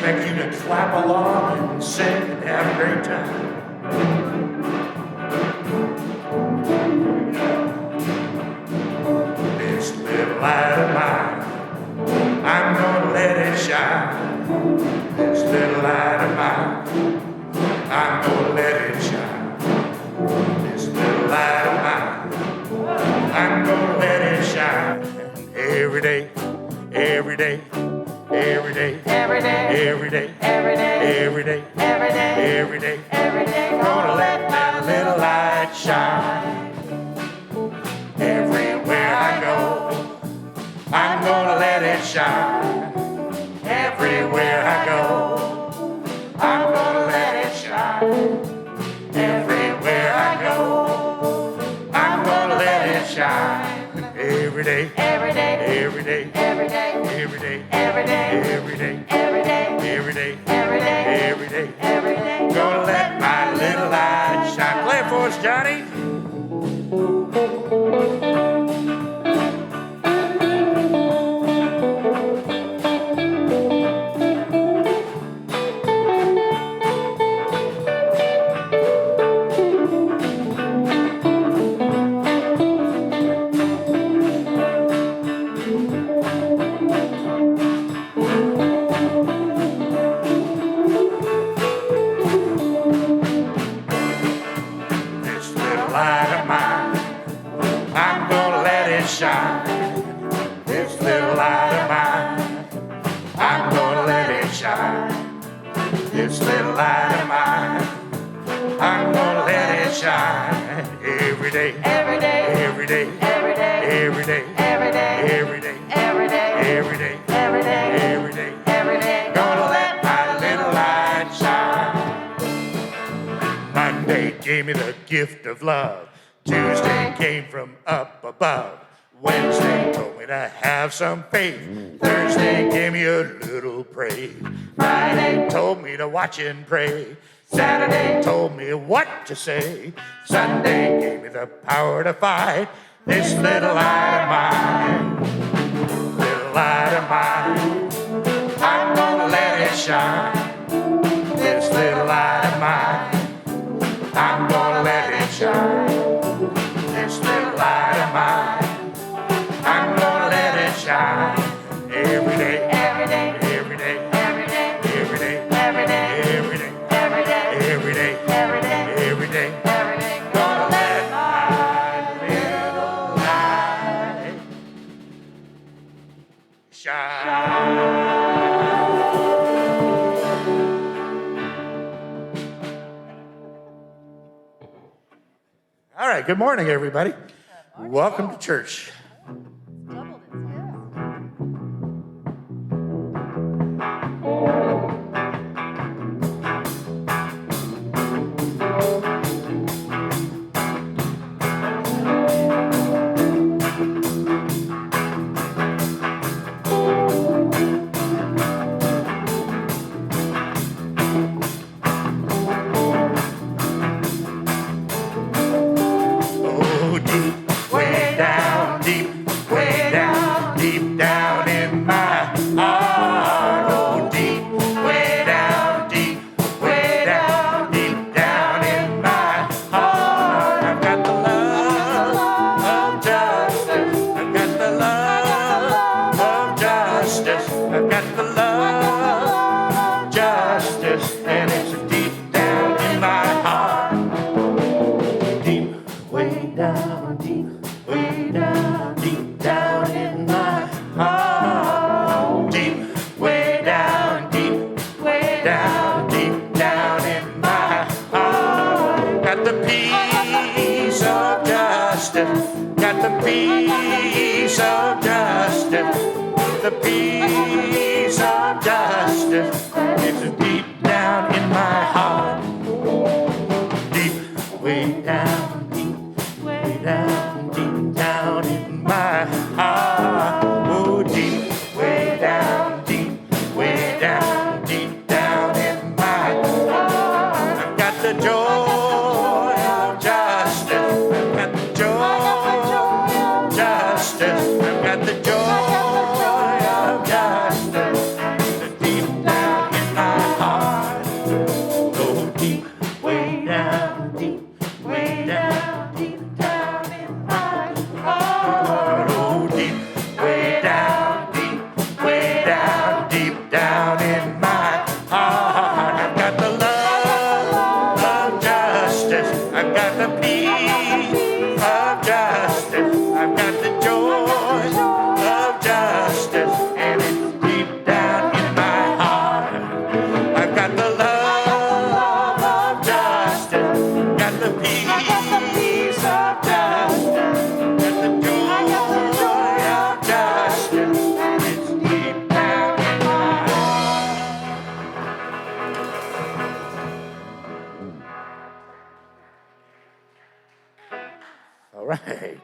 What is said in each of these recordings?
expect you to clap along and sing and have a great time. This little light of mine, I'm gonna let it shine. This little light of mine, I'm gonna let it shine. This little light of mine, I'm gonna let it shine. Every day, every day, every day, every day, every day, every day, every day, every day, every day, every day. Gonna let that little light shine. Everywhere I go, I'm gonna let it shine. Everywhere I go, I'm gonna let it shine. Everywhere I go, I'm gonna let it shine. Every day, every day, every day, every day, every day, every day, every day, every day, every day, every day, every day, every day. Gonna let my little light shine. Play it for us, Johnny. Shine. This little light of mine, I'm gonna let it shine. This little light of mine, I'm gonna let it shine. Every day, every day, every day, every day, every day, every day, every day, every day, every day, every day, every day, every day. Gonna let my little light shine. Monday gave me the gift of love. Tuesday came from up above. Wednesday told me to have some faith. Thursday gave me a little praise. Friday told me to watch and pray. Saturday told me what to say. Sunday gave me the power to fight. This little light of mine, little light of mine, I'm gonna let it shine. This little light of mine, I'm gonna let it shine. This little light of mine, I'm gonna let it shine. Every day, every day, every day, every day, every day, every day, every day, every day, every day, every day, every day, every day. Gonna let my little light shine. All right, good morning, everybody. Welcome to church. I've got the joy of justice deep down in my way down deep, way down deep down in my heart. Oh, deep, way down deep, way down deep down in my heart. I've got the love of justice. I've got the peace of justice. I've got the joy of justice. And it's deep down in my heart. I've got the love of justice. Got the peace of justice. Got the joy of justice. And it's deep down in my heart. All right.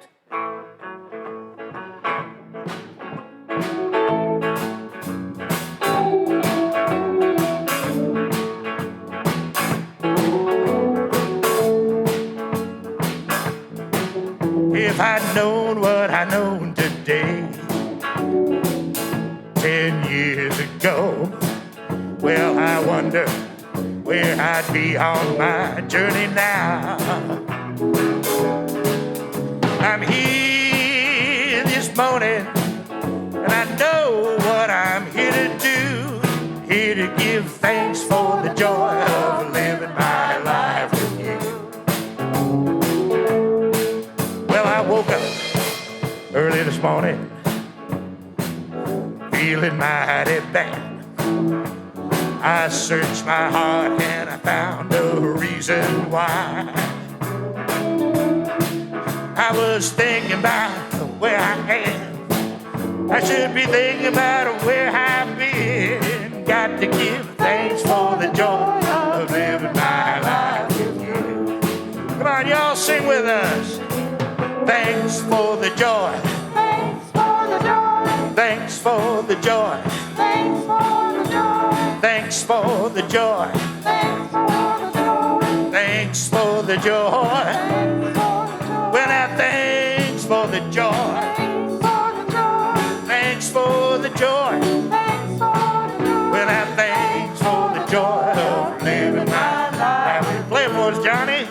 If I'd known what I know today 10 years ago, well, I wonder where I'd be on my journey now. I'm here this morning, and I know what I'm here to do. Here to give thanks for the joy of living my life with you. Well, I woke up early this morning, feeling mighty bad. I searched my heart and I found a reason why. I was thinking about where I am. I should be thinking about where I've been. Got to give thanks for the joy of living my life with you. Come on, y'all, sing with us. Thanks for the joy. Thanks for the joy. Thanks for the joy. Thanks for the joy. Thanks for the joy. Thanks for the joy. Thanks for the joy. Well, now thanks for the joy. Thanks for the joy. Well, now thanks for the joy of living my life. Play it for us, Johnny.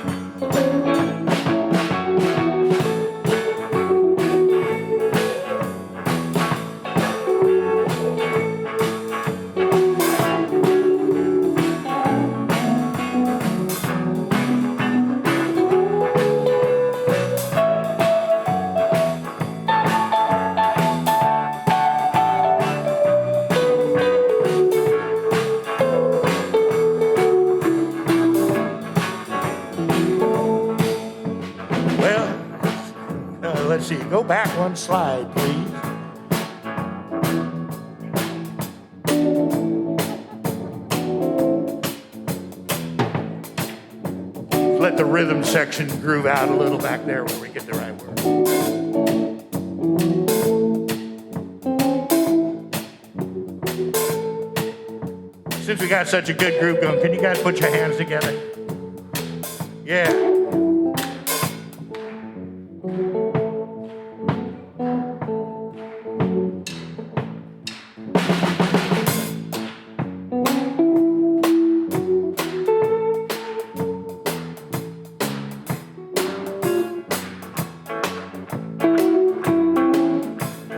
Let's see, go back one slide, please. Let the rhythm section groove out a little back there where we get the right word. Since we got such a good group going, can you guys put your hands together? Yeah.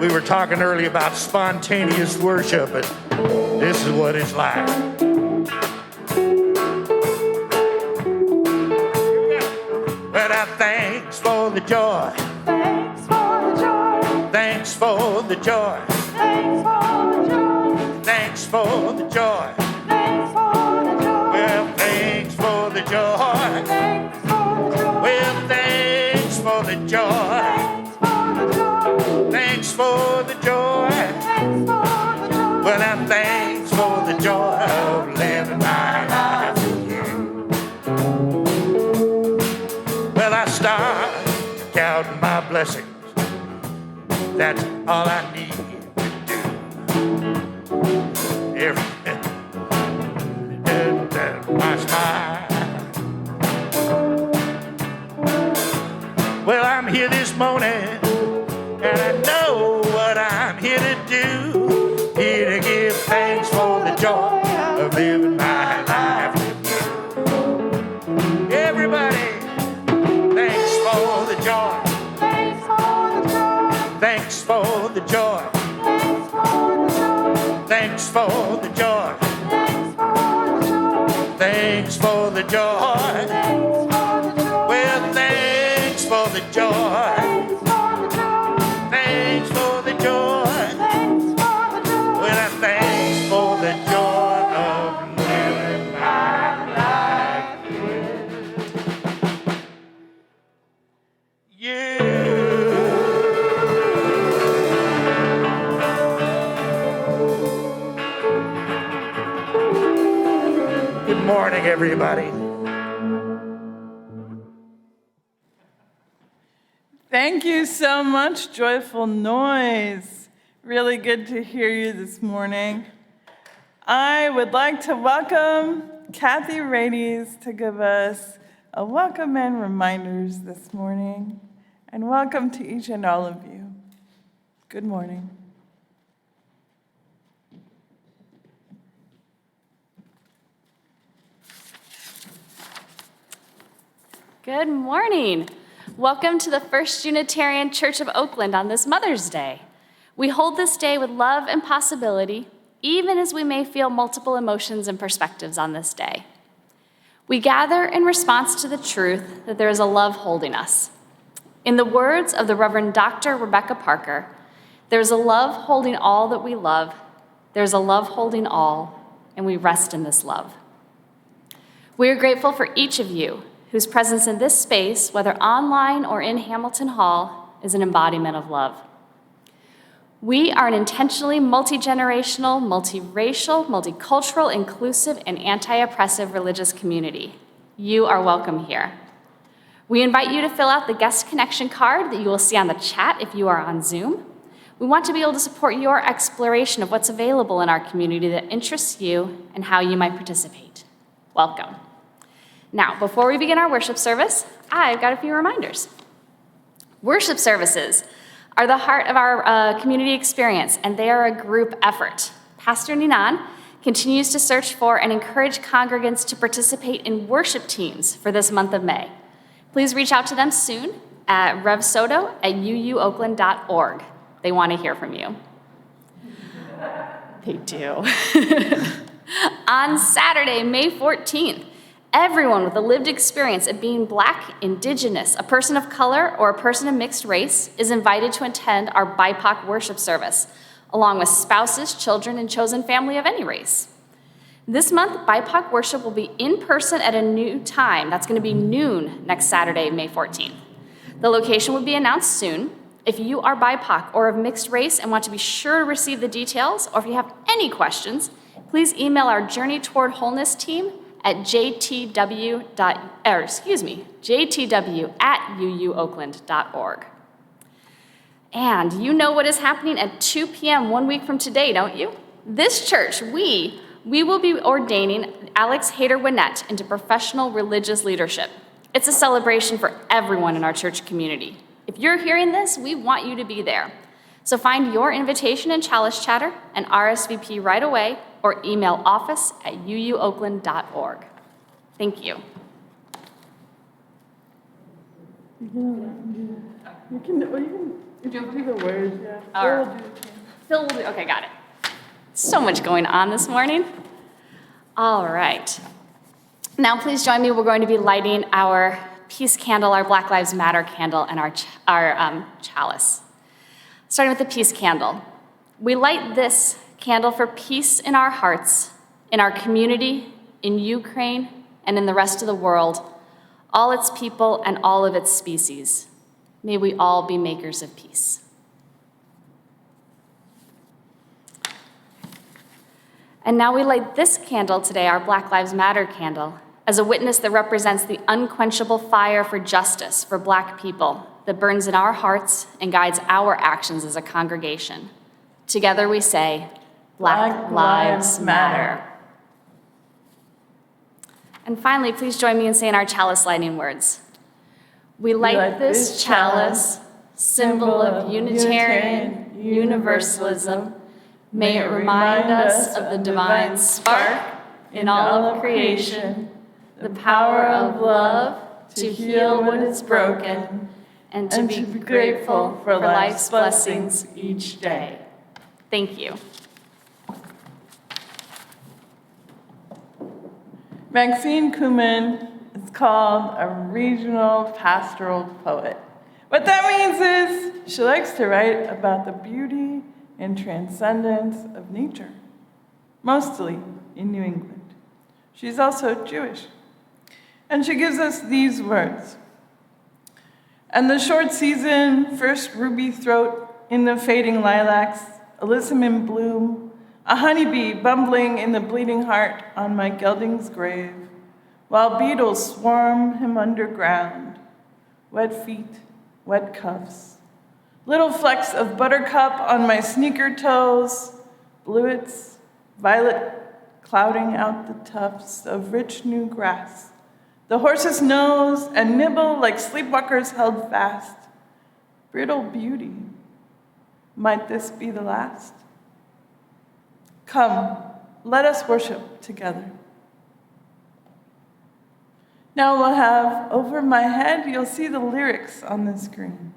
We were talking earlier about spontaneous worship, and this is what it's like. But I thanks for the joy. Thanks for the joy. Thanks for the joy. Thanks for the joy. Thanks for the joy. Thanks for the joy. Well, thanks for the joy. Thanks for the joy. Well, thanks for the joy. Thanks for the joy. Thanks for the joy. Thanks for the joy. Well, I'm thanks for the joy of living my life with you. Well, I start counting my blessings. That's all I need to do. Everything that my smile. Well, I'm here this morning, and I know what I'm here to do. Here to give thanks for the joy of living my life with you. Yeah. for the joy. Thanks for the joy. Thanks for the joy. Thanks for the joy. Thanks for the joy. Thanks for the joy. Well, I thanks for the joy of living my life with you. Good morning, everybody. Thank you so much, Joyful Noise. Really good to hear you this morning. I would like to welcome Kathy Radies to give us a welcome and reminders this morning. And welcome to each and all of you. Good morning. Good morning. Welcome to the First Unitarian Church of Oakland on this Mother's Day. We hold this day with love and possibility, even as we may feel multiple emotions and perspectives on this day. We gather in response to the truth that there is a love holding us. In the words of the Reverend Dr. Rebecca Parker, there's a love holding all that we love, there's a love holding all, and we rest in this love. We are grateful for each of you whose presence in this space, whether online or in Hamilton Hall, is an embodiment of love. We are an intentionally multi-generational, multiracial, multicultural, inclusive, and anti-oppressive religious community. You are welcome here. We invite you to fill out the guest connection card that you will see on the chat if you are on Zoom. We want to be able to support your exploration of what's available in our community that interests you and how you might participate. Welcome. Now, before we begin our worship service, I've got a few reminders. Worship services are the heart of our community experience, and they are a group effort. Pastor Ninan continues to search for and encourage congregants to participate in worship teams for this month of May. Please reach out to them soon at revsoto@uuoakland.org. They want to hear from you. They do. On Saturday, May 14th, everyone with a lived experience of being Black, Indigenous, a person of color, or a person of mixed race is invited to attend our Bipark worship service, along with spouses, children, and chosen family of any race. This month, BIPOC worship will be in person at a new time. That's going to be noon next Saturday, May 14th. The location will be announced soon. If you are BIPOC or of mixed race and want to be sure to receive the details, or if you have any questions, please email our Journey Toward Wholeness team at jtw@uuoakland.org. And you know what is happening at 2 p.m. 1 week from today, don't you? This church, we will be ordaining Alex Hader-Winnett into professional religious leadership. It's a celebration for everyone in our church community. If you're hearing this, we want you to be there. So find your invitation in Chalice Chatter and RSVP right away, or email office@uuoakland.org. Thank you. You can do the words, yeah. All right. Phil will do, okay, got it. So much going on this morning. All right. Now please join me. We're going to be lighting our peace candle, our Black Lives Matter candle, and our chalice. Starting with the peace candle. We light this candle for peace in our hearts, in our community, in Ukraine, and in the rest of the world, all its people and all of its species. May we all be makers of peace. And now we light this candle today, our Black Lives Matter candle, as a witness that represents the unquenchable fire for justice for Black people that burns in our hearts and guides our actions as a congregation. Together we say, Black Lives Matter. And finally, please join me in saying our chalice lighting words. We light this chalice, symbol of Unitarian Universalism. May it remind us of the divine spark in all of creation, the power of love to heal what is broken, and to be grateful for life's blessings each day. Thank you. Maxine Kumin is called a regional pastoral poet. What that means is she likes to write about the beauty and transcendence of nature, mostly in New England. She's also Jewish. And she gives us these words. And the short season, first ruby throat in the fading lilacs, alyssum bloom, a honeybee bumbling in the bleeding heart on my gelding's grave, while beetles swarm him underground, wet feet, wet cuffs, little flecks of buttercup on my sneaker toes, bluets, violet clouding out the tufts of rich new grass. The horses nose and nibble like sleepwalkers held fast. Brittle beauty, might this be the last? Come, let us worship together. Now we'll have over my head, you'll see the lyrics on the screen.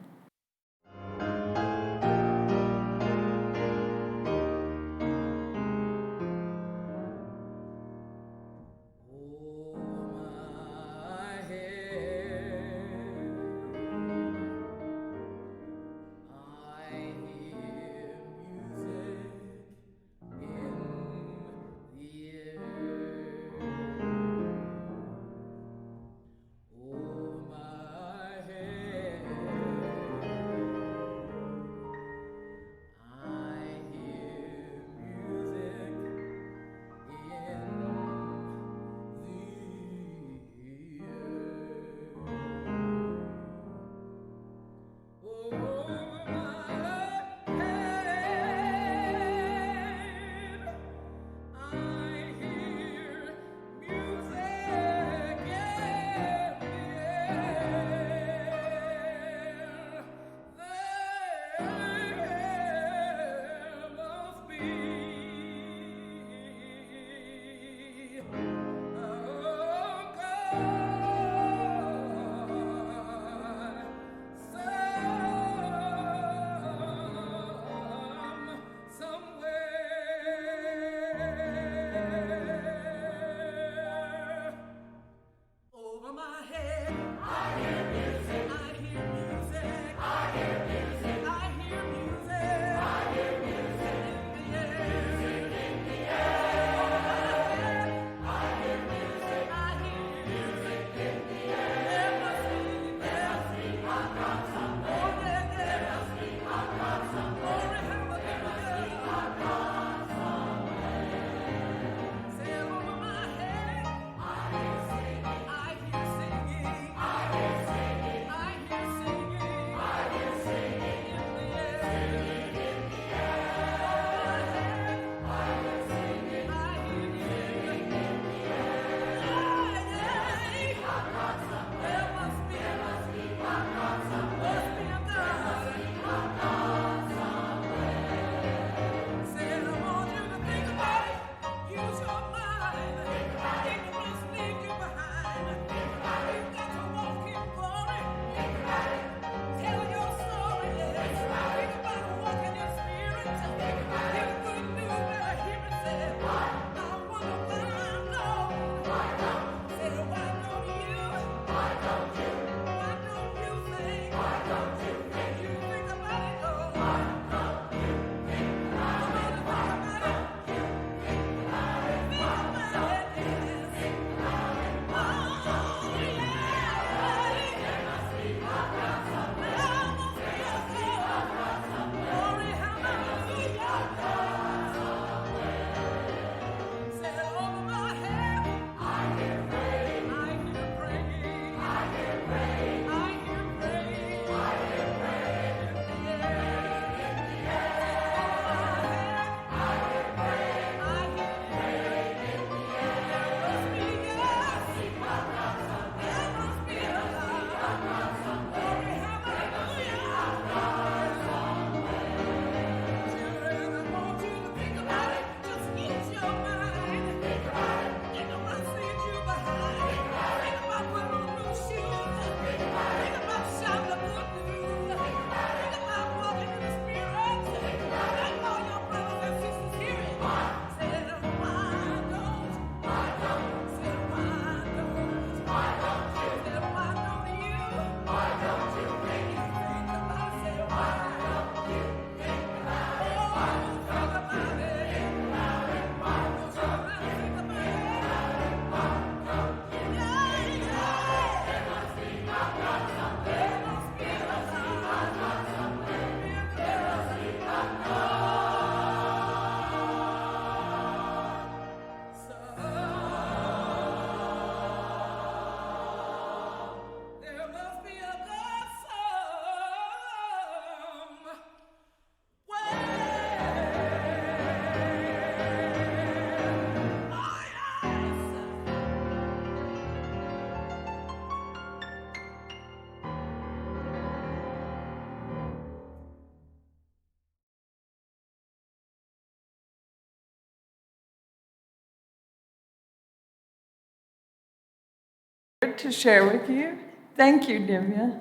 great to share with you. Thank you, Divya.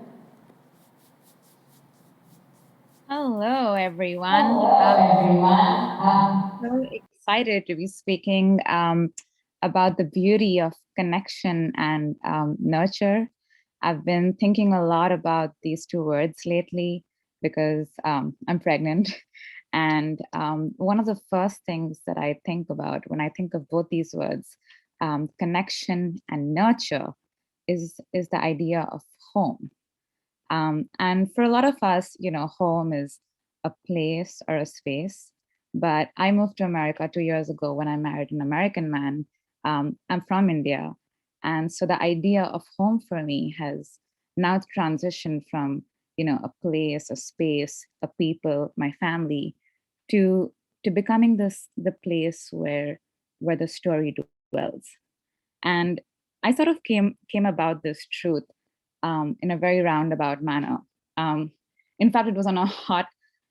Hello, everyone. So excited to be speaking about the beauty of connection and nurture. I've been thinking a lot about these two words lately because I'm pregnant. And one of the first things that I think about when I think of both these words, connection and nurture, is the idea of home. And for a lot of us, home is a place or a space. But I moved to America 2 years ago when I married an American man. I'm from India. And so the idea of home for me has now transitioned from, a place, a space, a people, my family, to becoming the place where the story dwells. And I sort of came about this truth in a very roundabout manner. Um, in fact, it was on a hot,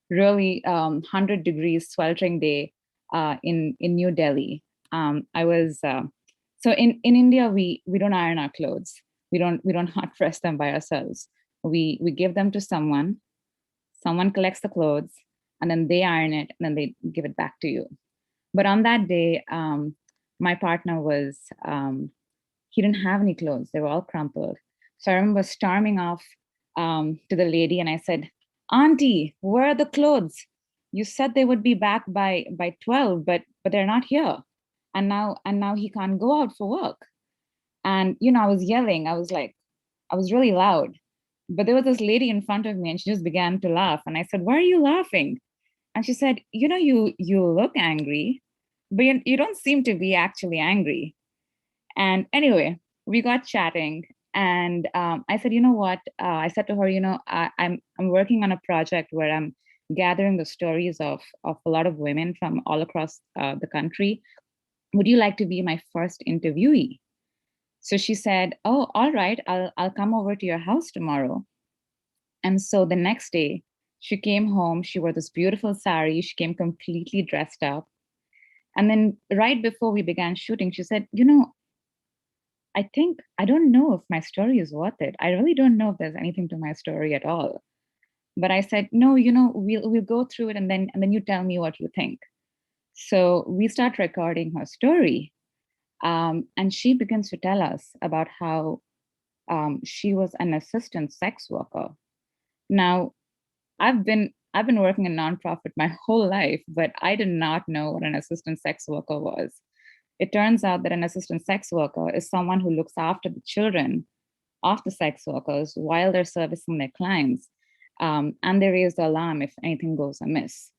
really 100 degrees sweltering day in New Delhi. I was so in India we don't iron our clothes. We don't hot press them by ourselves. We give them to someone. Someone collects the clothes, and then they iron it, and then they give it back to you. But on that day, my partner was he didn't have any clothes. They were all crumpled. So I remember storming off to the lady and I said, "Auntie, where are the clothes? You said they would be back by 12, but they're not here. And now he can't go out for work." And I was yelling. I was really loud. But there was this lady in front of me and she just began to laugh. And I said, "Why are you laughing?" And she said, "You look angry, but you don't seem to be actually angry." And anyway, we got chatting, and I said, "You know what?" I said to her, I'm working on a project where I'm gathering the stories of a lot of women from all across the country. Would you like to be my first interviewee?" So she said, "Oh, all right. I'll come over to your house tomorrow." And so the next day, she came home. She wore this beautiful sari. She came completely dressed up. And then right before we began shooting, she said, I don't know if my story is worth it. I really don't know if there's anything to my story at all." But I said, "No, we'll go through it, and then you tell me what you think." So we start recording her story, and she begins to tell us about how she was an assistant sex worker. Now, I've been working in nonprofit my whole life, but I did not know what an assistant sex worker was. It turns out that an assistant sex worker is someone who looks after the children of the sex workers while they're servicing their clients, and they raise the alarm if anything goes amiss.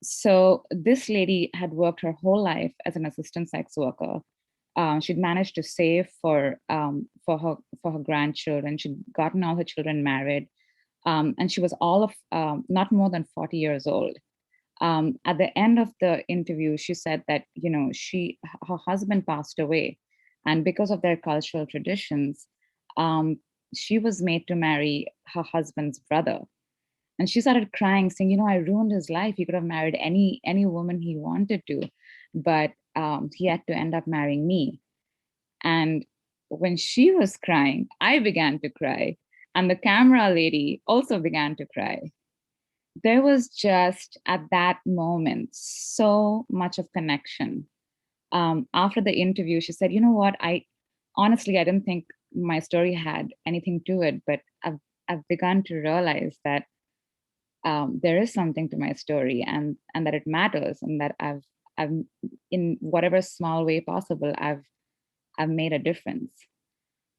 So this lady had worked her whole life as an assistant sex worker. She'd managed to save for her grandchildren. She'd gotten all her children married, and she was all of not more than 40 years old. At the end of the interview, she said that her husband passed away, and because of their cultural traditions, she was made to marry her husband's brother. And she started crying, saying, "I ruined his life. He could have married any woman he wanted to, but he had to end up marrying me." And when she was crying, I began to cry, and the camera lady also began to cry. There was just at that moment so much of connection. After the interview, she said, "You know what? I didn't think my story had anything to it, but I've begun to realize that there is something to my story, and that it matters, and that I've in whatever small way possible, I've made a difference."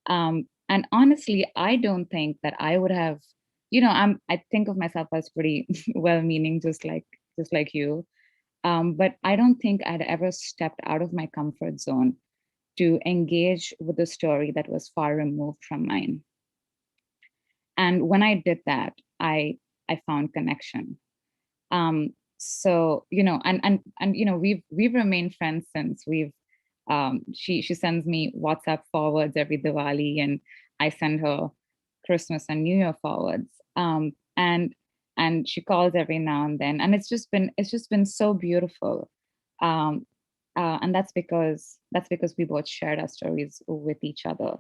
And honestly, I don't think that I would have, I think of myself as pretty well-meaning, just like you. But I don't think I'd ever stepped out of my comfort zone to engage with a story that was far removed from mine. And when I did that, I found connection. So we've remained friends since. She sends me WhatsApp forwards every Diwali, and I send her Christmas and New Year forwards. And she calls every now and then, and it's just been so beautiful. And that's because we both shared our stories with each other.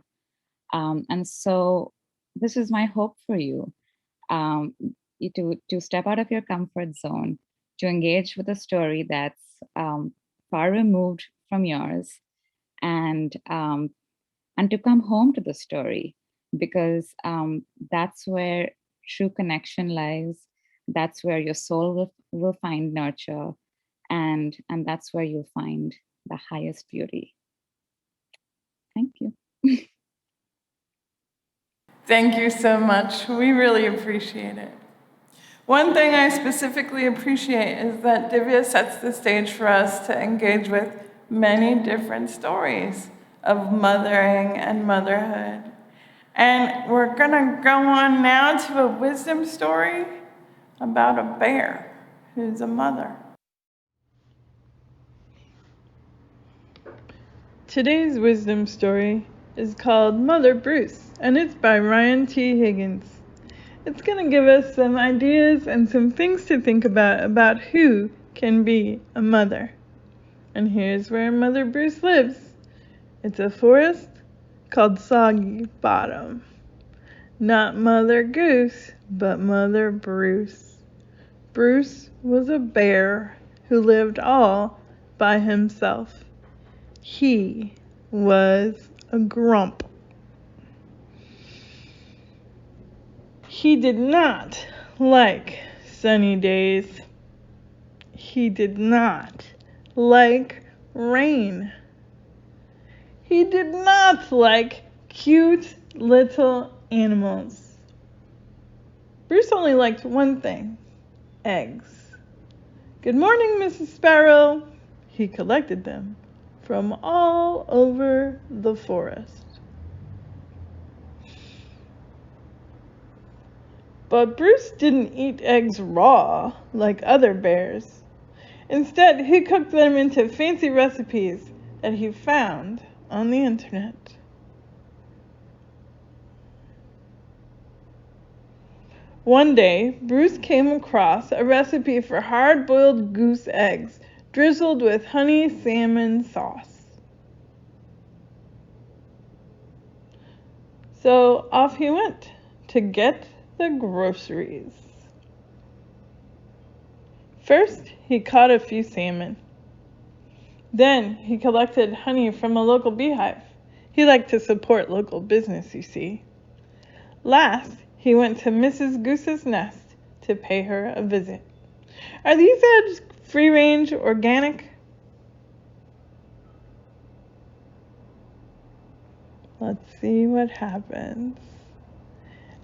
And so this is my hope for you, to step out of your comfort zone, to engage with a story that's far removed from yours, and to come home to the story, because that's where true connection lies. That's where your soul will find nurture, and that's where you'll find the highest beauty. Thank you. Thank you so much. We really appreciate it. One thing I specifically appreciate is that Divya sets the stage for us to engage with many different stories of mothering and motherhood. And we're gonna go on now to a wisdom story about a bear who's a mother. Today's wisdom story is called Mother Bruce, and it's by Ryan T. Higgins. It's going to give us some ideas and some things to think about who can be a mother. And here's where Mother Bruce lives. It's a forest called Soggy Bottom. Not Mother Goose, but Mother Bruce. Bruce was a bear who lived all by himself. He was a grump. He did not like sunny days. He did not like rain. He did not like cute little animals. Bruce only liked one thing: eggs. Good morning, Mrs. Sparrow. He collected them from all over the forest. But Bruce didn't eat eggs raw like other bears. Instead, he cooked them into fancy recipes that he found on the internet. One day, Bruce came across a recipe for hard-boiled goose eggs drizzled with honey salmon sauce. So off he went to get the groceries. First, he caught a few salmon. Then he collected honey from a local beehive. He liked to support local business, you see. Last, he went to Mrs. Goose's nest to pay her a visit. Are these eggs free-range organic? Let's see what happens.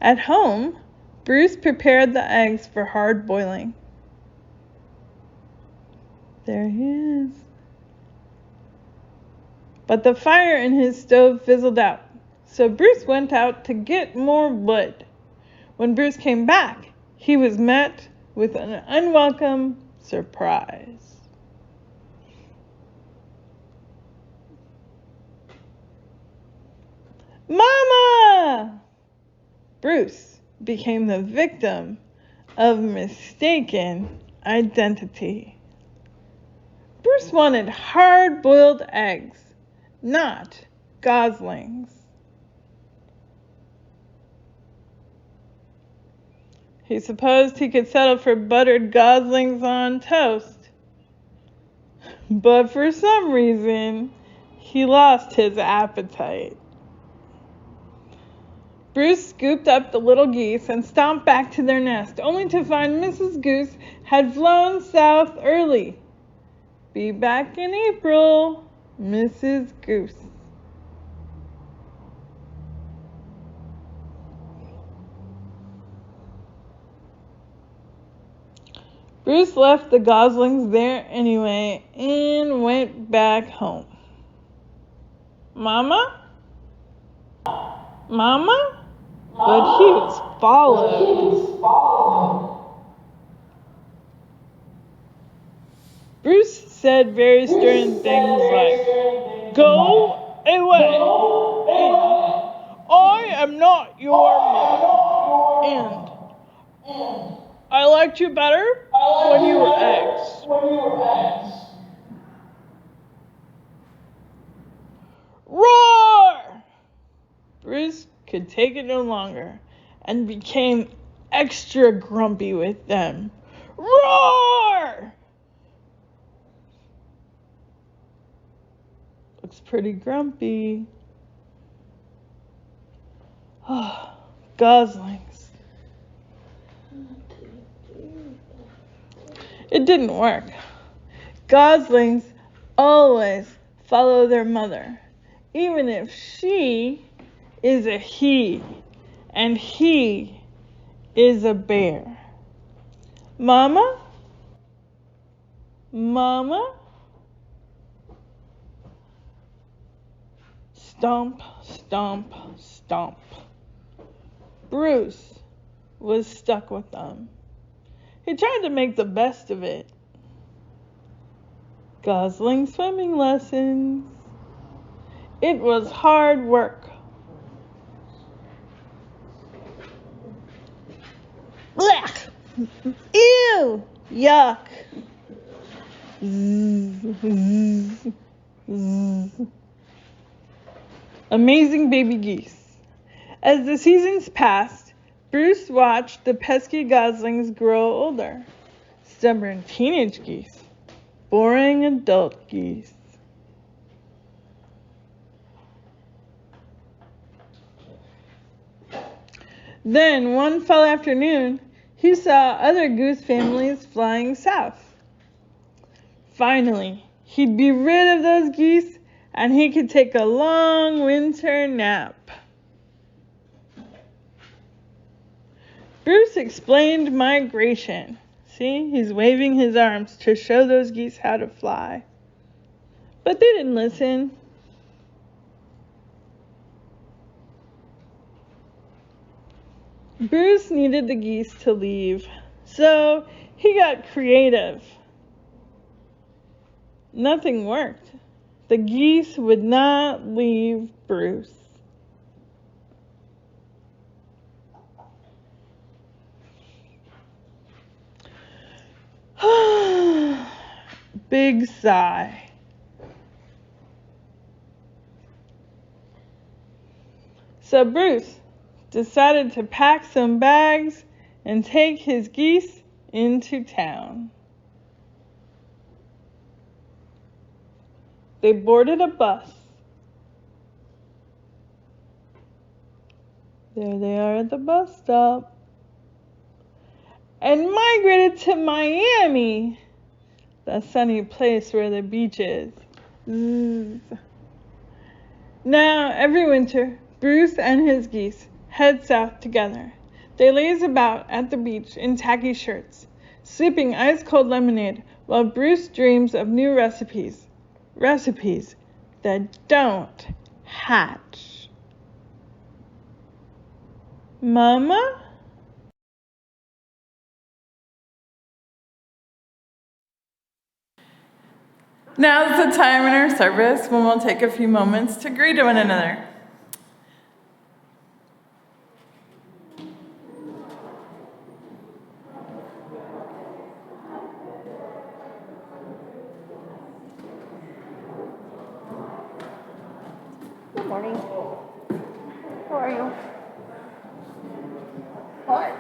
At home, Bruce prepared the eggs for hard boiling. There he is. But the fire in his stove fizzled out, so Bruce went out to get more wood. When Bruce came back, he was met with an unwelcome surprise. Mama! Bruce became the victim of mistaken identity. Bruce wanted hard-boiled eggs, not goslings. He supposed he could settle for buttered goslings on toast. But for some reason, he lost his appetite. Bruce scooped up the little geese and stomped back to their nest, only to find Mrs. Goose had flown south early. Be back in April, Mrs. Goose. Bruce left the goslings there anyway and went back home. Mama? Mama? But he was followed. Bruce said very stern things like, "Go away, and I am not your mother, and I liked you better when you were eggs." Roar! Bruce could take it no longer and became extra grumpy with them. Roar! Looks pretty grumpy. Oh, goslings. It didn't work. Goslings always follow their mother, even if she is a he and he is a bear. Mama? Mama? Stomp, stomp, stomp. Bruce was stuck with them. He tried to make the best of it. Gosling swimming lessons. It was hard work. Blech! Ew! Yuck! Zzz, zzz. Amazing baby geese. As the seasons passed, Bruce watched the pesky goslings grow older. Stubborn teenage geese. Boring adult geese. Then, one fall afternoon, he saw other goose families flying south. Finally, he'd be rid of those geese and he could take a long winter nap. Bruce explained migration. See, he's waving his arms to show those geese how to fly. But they didn't listen. Bruce needed the geese to leave, so he got creative. Nothing worked. The geese would not leave Bruce. Big sigh. So Bruce decided to pack some bags and take his geese into town. They boarded a bus. There they are at the bus stop. And migrated to Miami, the sunny place where the beach is. Zzz. Now, every winter, Bruce and his geese head south together. They laze about at the beach in tacky shirts, sipping ice-cold lemonade while Bruce dreams of new recipes. Recipes that don't hatch. Mama? Now is the time in our service when we'll take a few moments to greet one another. Good morning. How are you? Hi.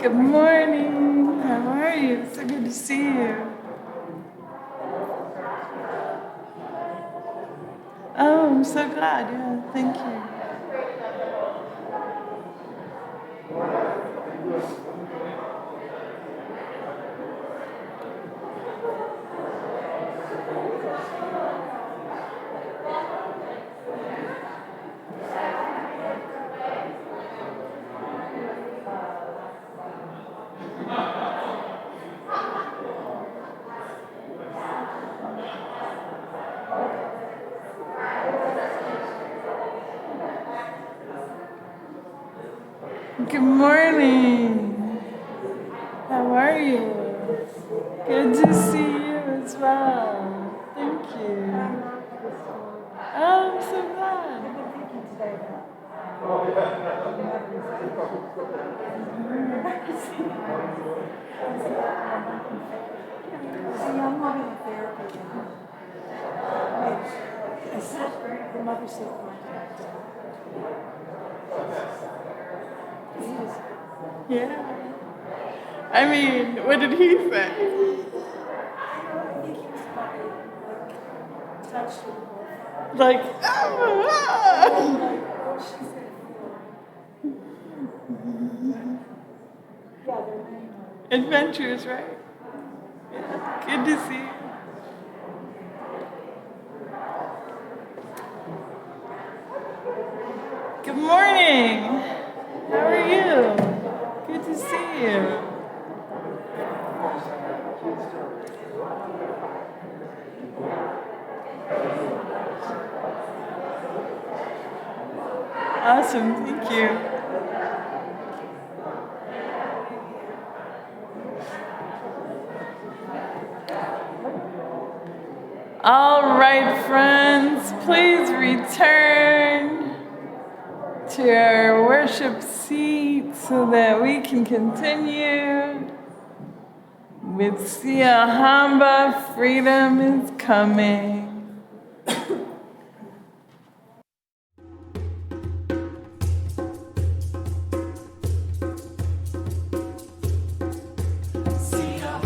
Good morning. How are you? It's so good to see you. Oh, I'm so glad. Yeah, thank you. Good morning. How are you? Good to see you as well. Thank you. Oh, I'm so glad. I'm having a therapy. The mother's sick. Yeah. I mean, what did he say? Like, adventures, right? Yeah. Good to see you. Good morning. How are you? Good to see you. Awesome, thank you. All right, friends, please return to our worship seat so that we can continue with Sia Hamba, Freedom is Coming. Sia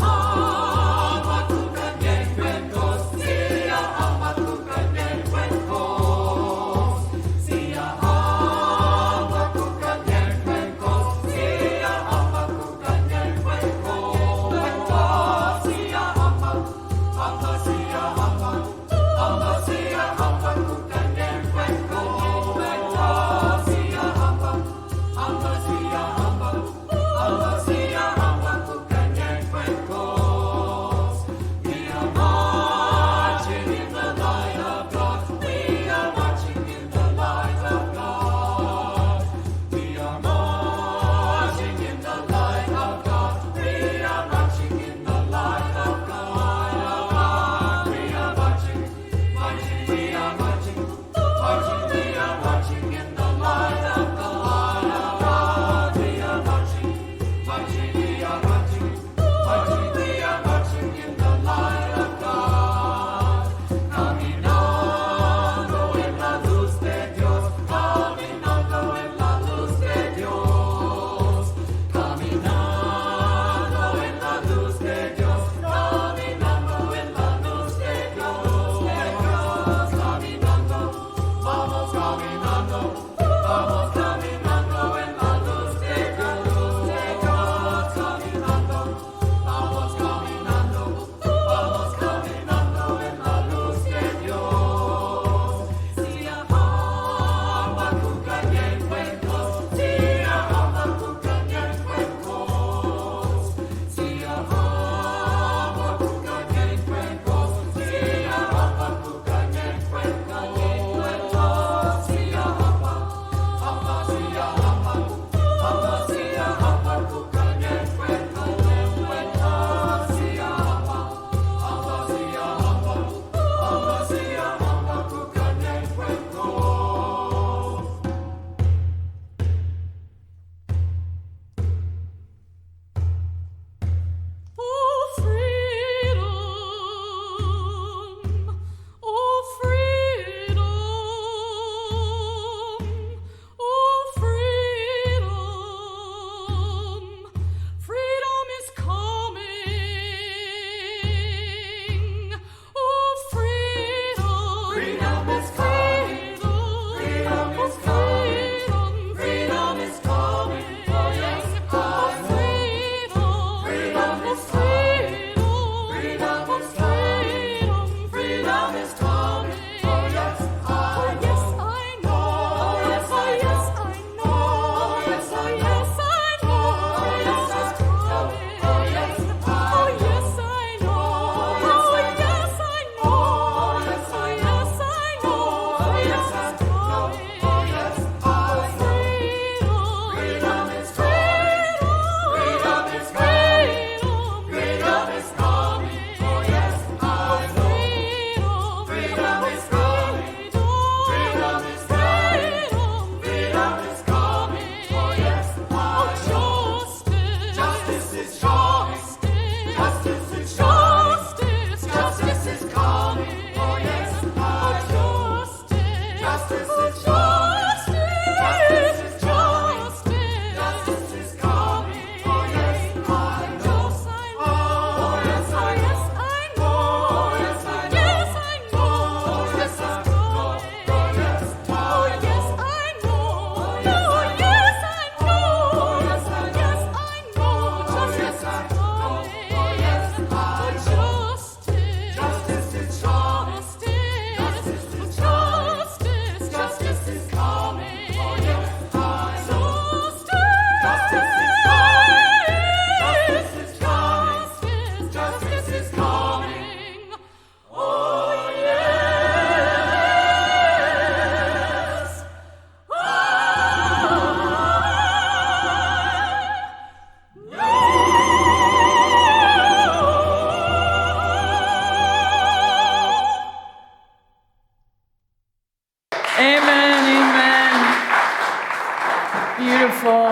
Beautiful.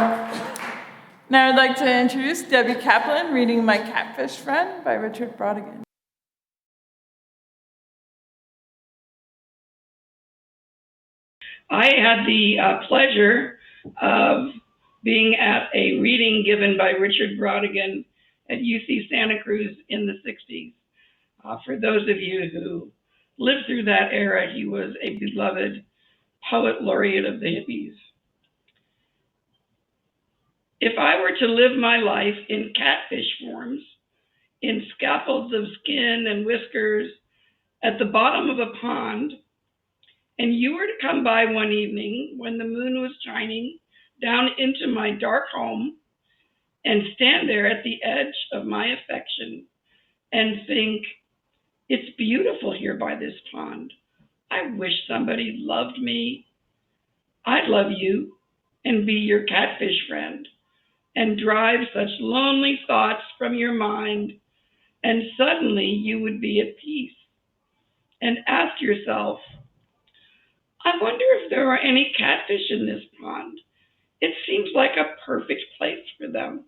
Now I'd like to introduce Debbie Kaplan reading My Catfish Friend by Richard Bradigan. I had the pleasure of being at a reading given by Richard Bradigan at UC Santa Cruz in the 60s. For those of you who lived through that era, he was a beloved poet laureate of the hippies. If I were to live my life in catfish forms, in scaffolds of skin and whiskers at the bottom of a pond, and you were to come by one evening when the moon was shining down into my dark home and stand there at the edge of my affection and think, it's beautiful here by this pond. I wish somebody loved me. I'd love you and be your catfish friend and drive such lonely thoughts from your mind, and suddenly you would be at peace and ask yourself, I wonder if there are any catfish in this pond. It seems like a perfect place for them.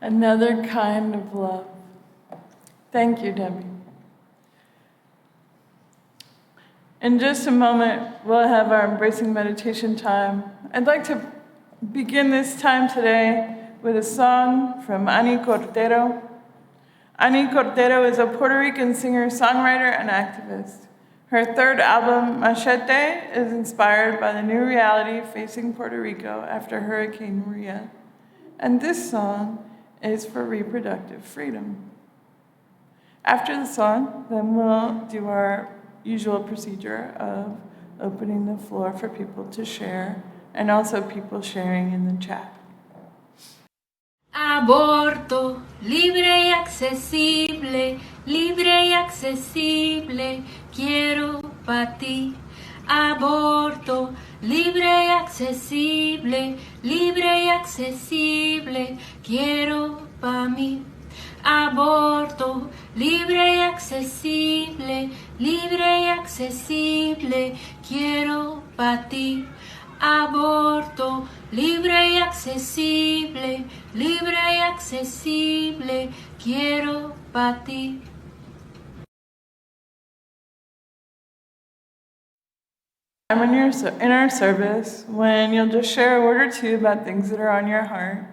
Another kind of love. Thank you, Debbie. In just a moment, we'll have our embracing meditation time. I'd like to begin this time today with a song from Ani Cortero. Ani Cortero is a Puerto Rican singer, songwriter, and activist. Her third album, Machete, is inspired by the new reality facing Puerto Rico after Hurricane Maria. And this song is for reproductive freedom. After the song, then we'll do our usual procedure of opening the floor for people to share, and also people sharing in the chat. Aborto, libre y accesible, quiero pa' ti. Aborto, libre y accesible, quiero pa' mí. Aborto, libre y accesible, quiero pa' ti. Aborto, libre y accesible, quiero pa' ti. In our service, when you'll just share a word or two about things that are on your heart,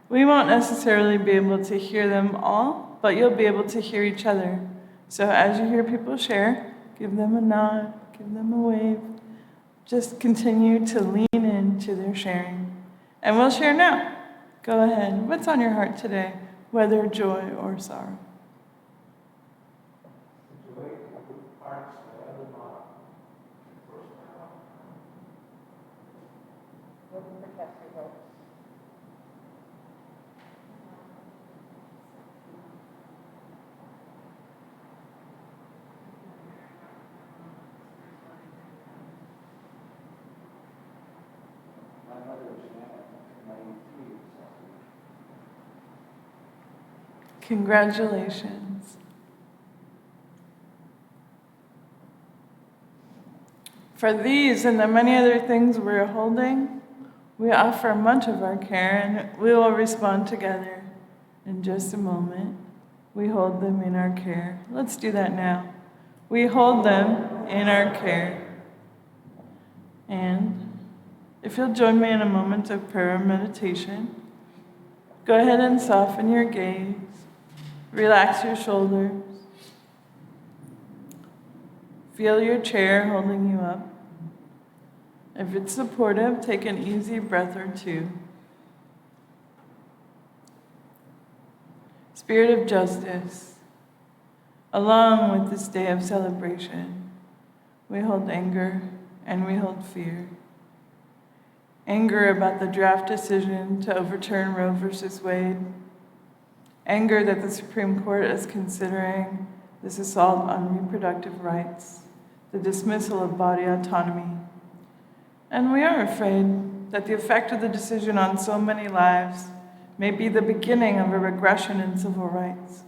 we won't necessarily be able to hear them all, but you'll be able to hear each other. So as you hear people share, give them a nod, give them a wave. Just continue to lean into their sharing. And we'll share now. Go ahead. What's on your heart today, whether joy or sorrow? Congratulations. For these and the many other things we're holding, we offer much of our care, and we will respond together in just a moment. We hold them in our care. Let's do that now. We hold them in our care. And if you'll join me in a moment of prayer and meditation, go ahead and soften your gaze. Relax your shoulders. Feel your chair holding you up. If it's supportive, take an easy breath or two. Spirit of justice, along with this day of celebration, we hold anger and we hold fear. Anger about the draft decision to overturn Roe versus Wade. Anger that the Supreme Court is considering this assault on reproductive rights, the dismissal of body autonomy. And we are afraid that the effect of the decision on so many lives may be the beginning of a regression in civil rights.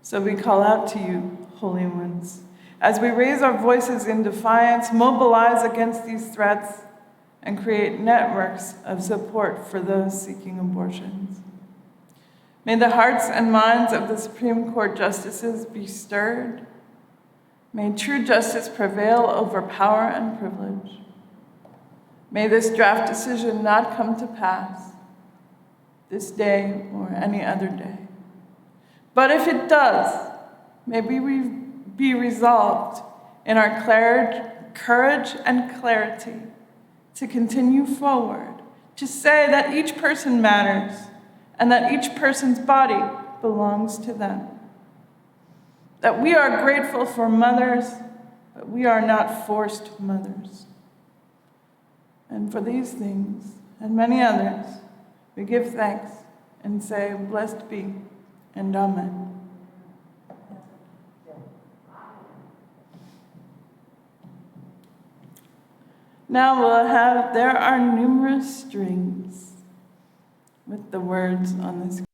So we call out to you, holy ones, as we raise our voices in defiance, mobilize against these threats, and create networks of support for those seeking abortions. May the hearts and minds of the Supreme Court justices be stirred. May true justice prevail over power and privilege. May this draft decision not come to pass this day or any other day. But if it does, may we be resolved in our courage and clarity to continue forward, to say that each person matters and that each person's body belongs to them. That we are grateful for mothers, but we are not forced mothers. And for these things and many others, we give thanks and say, blessed be and amen. Now we'll have, there are numerous strings with the words on the screen.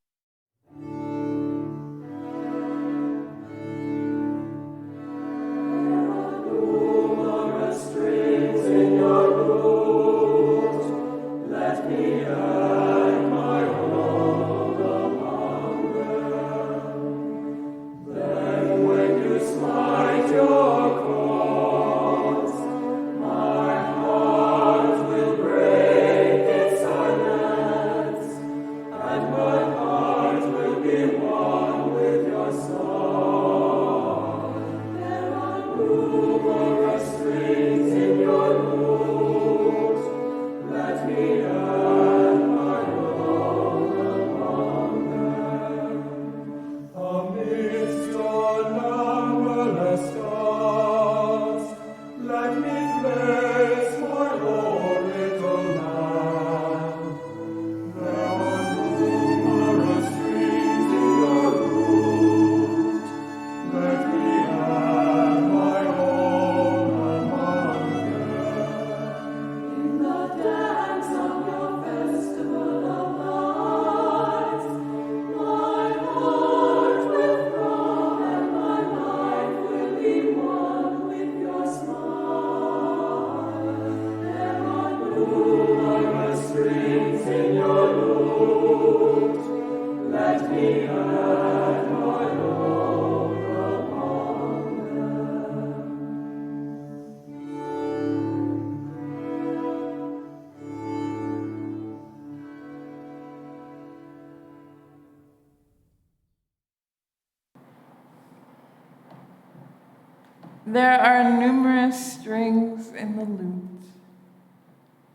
There are numerous strings in the lute.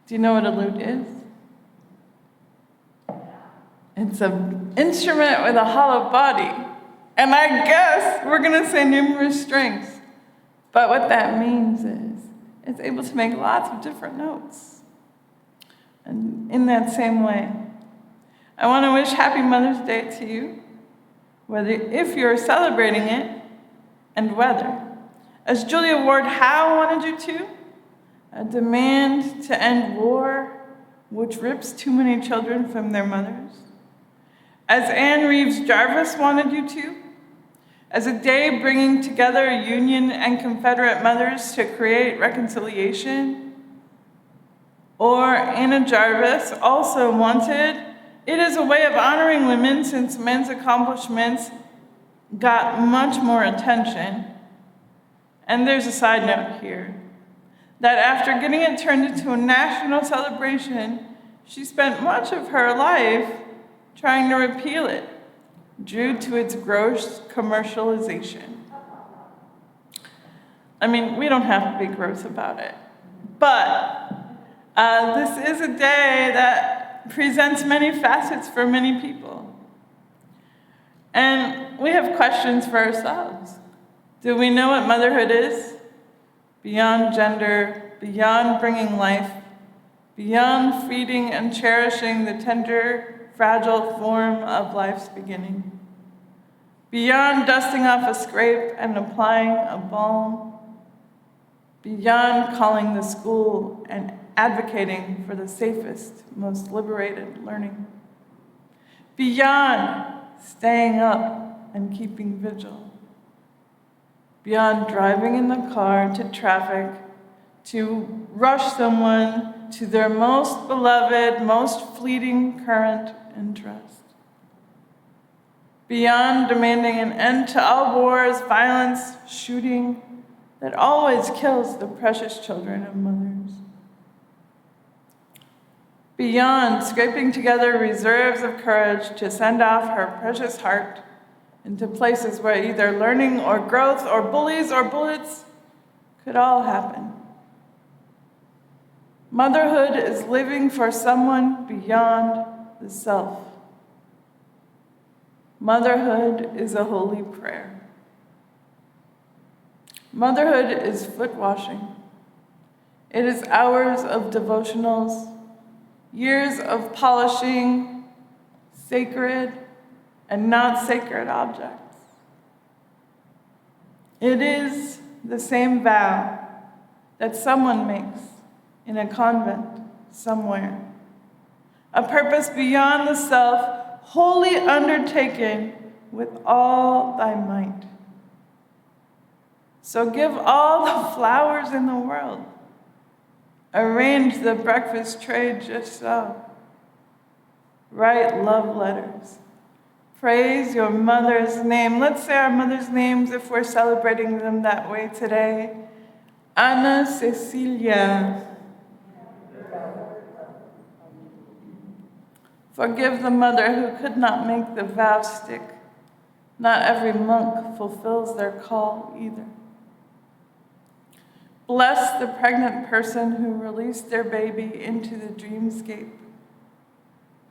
Do you know what a lute is? It's an instrument with a hollow body. And I guess we're going to say numerous strings. But what that means is it's able to make lots of different notes. And in that same way, I want to wish Happy Mother's Day to you, whether if you're celebrating it and whether. As Julia Ward Howe wanted you to, a demand to end war, which rips too many children from their mothers. As Anne Reeves Jarvis wanted you to, as a day bringing together Union and Confederate mothers to create reconciliation. Or Anna Jarvis also wanted, it is a way of honoring women since men's accomplishments got much more attention. And there's a side note here, that after getting it turned into a national celebration, she spent much of her life trying to repeal it due to its gross commercialization. I mean, we don't have to be gross about it, but this is a day that presents many facets for many people. And we have questions for ourselves. Do we know what motherhood is? Beyond gender, beyond bringing life, beyond feeding and cherishing the tender, fragile form of life's beginning, beyond dusting off a scrape and applying a balm, beyond calling the school and advocating for the safest, most liberated learning, beyond staying up and keeping vigil, beyond driving in the car to traffic, to rush someone to their most beloved, most fleeting current interest. Beyond demanding an end to all wars, violence, shooting that always kills the precious children of mothers. Beyond scraping together reserves of courage to send off her precious heart into places where either learning or growth or bullies or bullets could all happen. Motherhood is living for someone beyond the self. Motherhood is a holy prayer. Motherhood is foot washing. It is hours of devotionals, years of polishing sacred and not sacred objects. It is the same vow that someone makes in a convent somewhere. A purpose beyond the self, wholly undertaken with all thy might. So give all the flowers in the world. Arrange the breakfast tray just so. Write love letters. Praise your mother's name. Let's say our mother's names if we're celebrating them that way today. Ana Cecilia. Forgive the mother who could not make the vow stick. Not every monk fulfills their call either. Bless the pregnant person who released their baby into the dreamscape,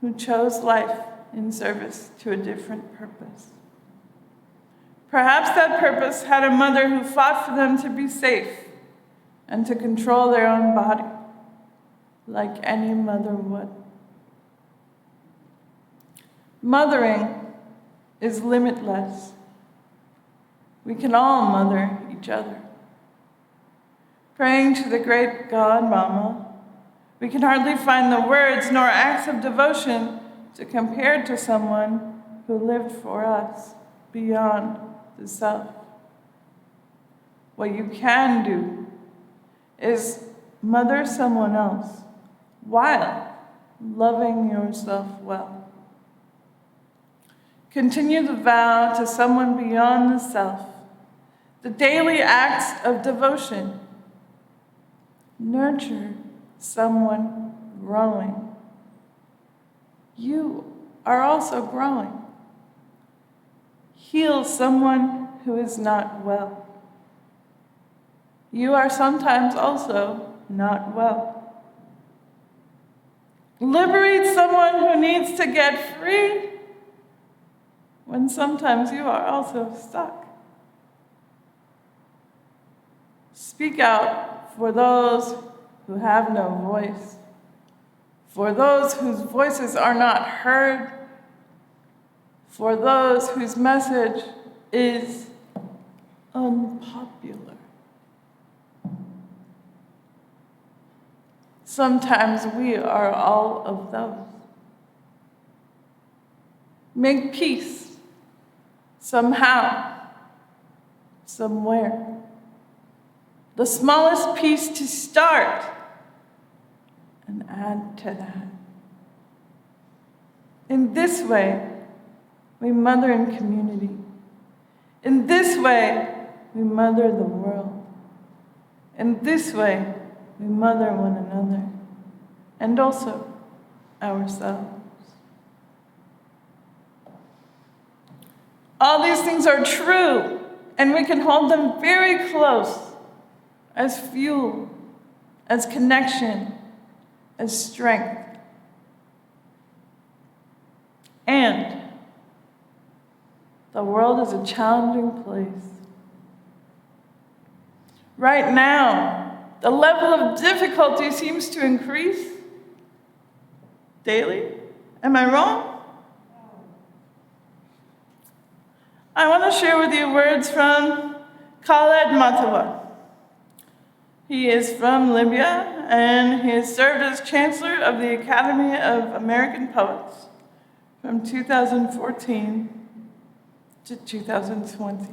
who chose life in service to a different purpose. Perhaps that purpose had a mother who fought for them to be safe and to control their own body, like any mother would. Mothering is limitless. We can all mother each other. Praying to the great God, Mama, we can hardly find the words nor acts of devotion to compare to someone who lived for us beyond the self. What you can do is mother someone else while loving yourself well. Continue the vow to someone beyond the self, the daily acts of devotion. Nurture someone growing. You are also growing. Heal someone who is not well. You are sometimes also not well. Liberate someone who needs to get free when sometimes you are also stuck. Speak out for those who have no voice, for those whose voices are not heard, for those whose message is unpopular. Sometimes we are all of those. Make peace somehow, somewhere. The smallest piece to start and add to that. In this way, we mother in community. In this way, we mother the world. In this way, we mother one another and also ourselves. All these things are true, and we can hold them very close as fuel, as connection, as strength. And the world is a challenging place. Right now, the level of difficulty seems to increase daily. Am I wrong? I want to share with you words from Khaled Matawa. He is from Libya, and he has served as Chancellor of the Academy of American Poets from 2014 to 2020.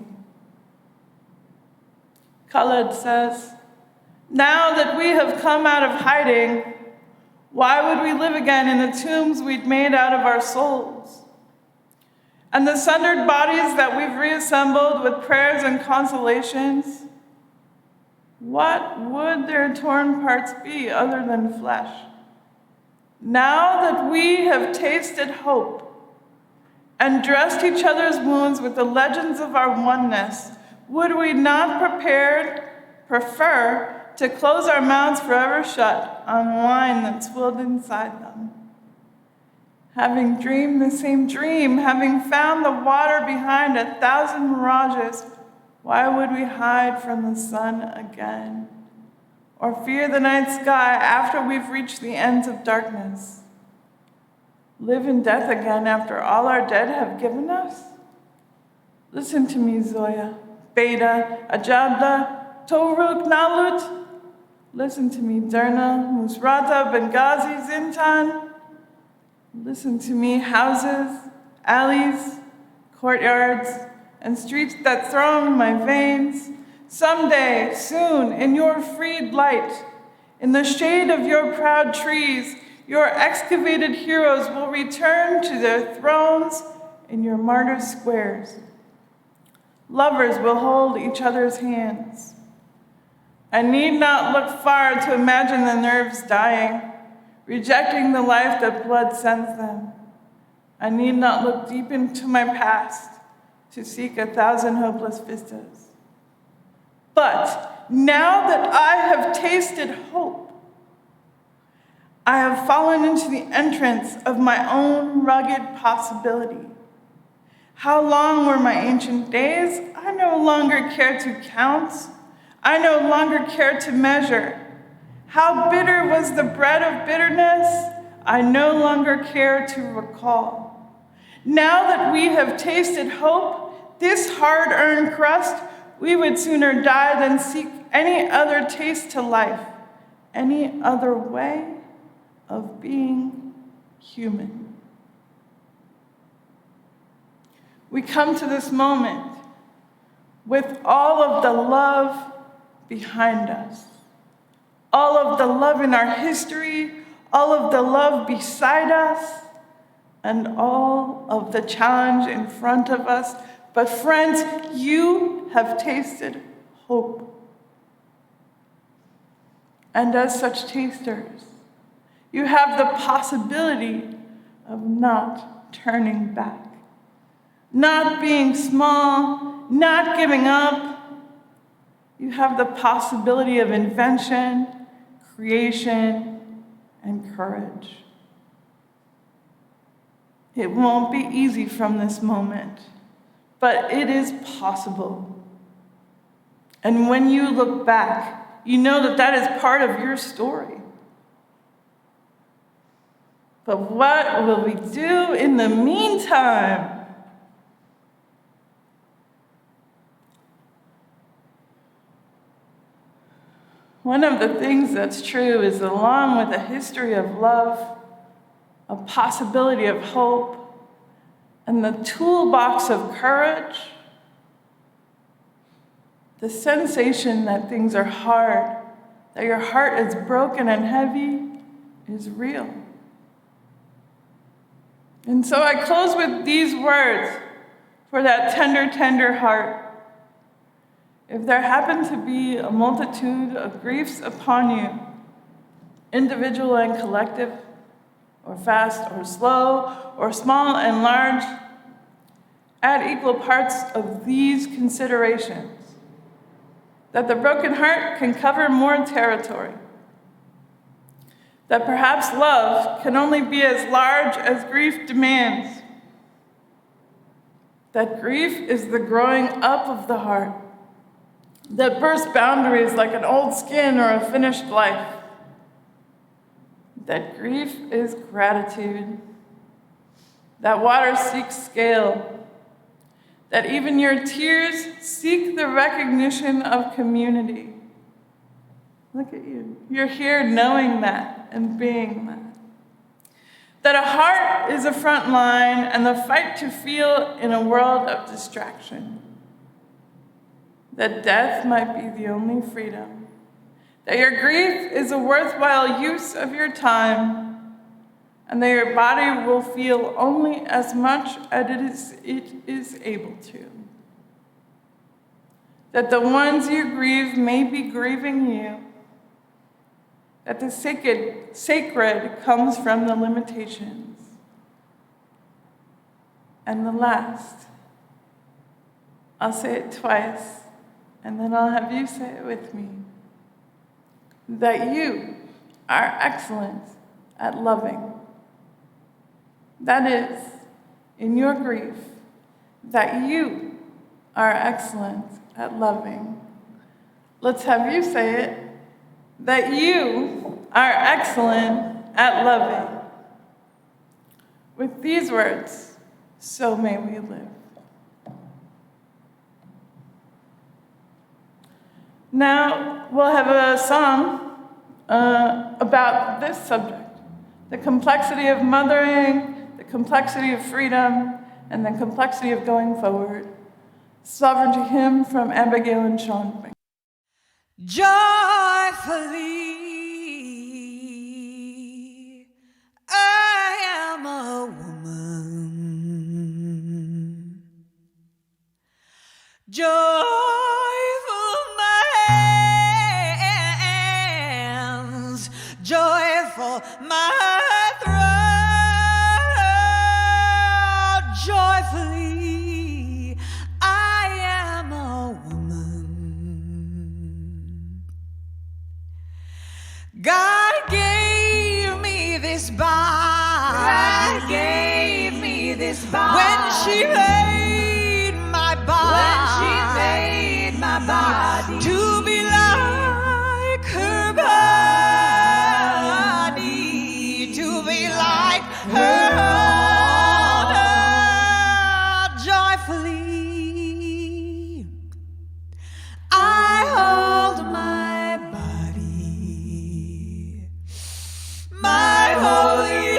Khaled says, "Now that we have come out of hiding, why would we live again in the tombs we'd made out of our souls? And the sundered bodies that we've reassembled with prayers and consolations, what would their torn parts be other than flesh? Now that we have tasted hope and dressed each other's wounds with the legends of our oneness, would we not prefer to close our mouths forever shut on wine that swilled inside them? Having dreamed the same dream, having found the water behind 1,000 mirages, why would we hide from the sun again? Or fear the night sky after we've reached the ends of darkness? Live in death again after all our dead have given us? Listen to me, Zoya, Beta, Ajabda, Toruk, Nalut. Listen to me, Derna, Musrata, Benghazi, Zintan. Listen to me, houses, alleys, courtyards, and streets that throng my veins. Someday, soon, in your freed light, in the shade of your proud trees, your excavated heroes will return to their thrones in your martyr squares. Lovers will hold each other's hands. I need not look far to imagine the nerves dying, rejecting the life that blood sends them. I need not look deep into my past to seek 1,000 hopeless vistas. But now that I have tasted hope, I have fallen into the entrance of my own rugged possibility. How long were my ancient days? I no longer care to count. I no longer care to measure. How bitter was the bread of bitterness? I no longer care to recall. Now that we have tasted hope, this hard-earned crust, we would sooner die than seek any other taste to life, any other way of being human. We come to this moment with all of the love behind us, all of the love in our history, all of the love beside us, and all of the challenge in front of us. But friends, you have tasted hope. And as such tasters, you have the possibility of not turning back, not being small, not giving up. You have the possibility of invention, creation, and courage. It won't be easy from this moment, but it is possible. And when you look back, you know that that is part of your story. But what will we do in the meantime? One of the things that's true is, along with a history of love, a possibility of hope, and the toolbox of courage, the sensation that things are hard, that your heart is broken and heavy, is real. And so I close with these words for that tender, tender heart. If there happen to be a multitude of griefs upon you, individual and collective, or fast or slow, or small and large, add equal parts of these considerations, that the broken heart can cover more territory, that perhaps love can only be as large as grief demands, that grief is the growing up of the heart, that bursts boundaries like an old skin or a finished life, that grief is gratitude, that water seeks scale, that even your tears seek the recognition of community. Look at you. You're here knowing that and being that. That a heart is a front line and the fight to feel in a world of distraction. that death might be the only freedom, that your grief is a worthwhile use of your time, and that your body will feel only as much as it is able to. That the ones you grieve may be grieving you, that the sacred comes from the limitations. And the last, I'll say it twice, and then I'll have you say it with me. That you are excellent at loving. That is, in your grief, that you are excellent at loving. Let's have you say it. That you are excellent at loving. With these words, so may we live. Now we'll have a song about this subject, the complexity of mothering, the complexity of freedom, and the complexity of going forward. Sovereignty Hymn from Abigail and Sean. Joyfully, I am a woman. Joyful my hands, joyful my throat. Joyfully, I am a woman. God gave me this body. God gave me this body. When she made my body. When she made my body. To be like her body. To be like her. Joyfully, I hold my body, my holy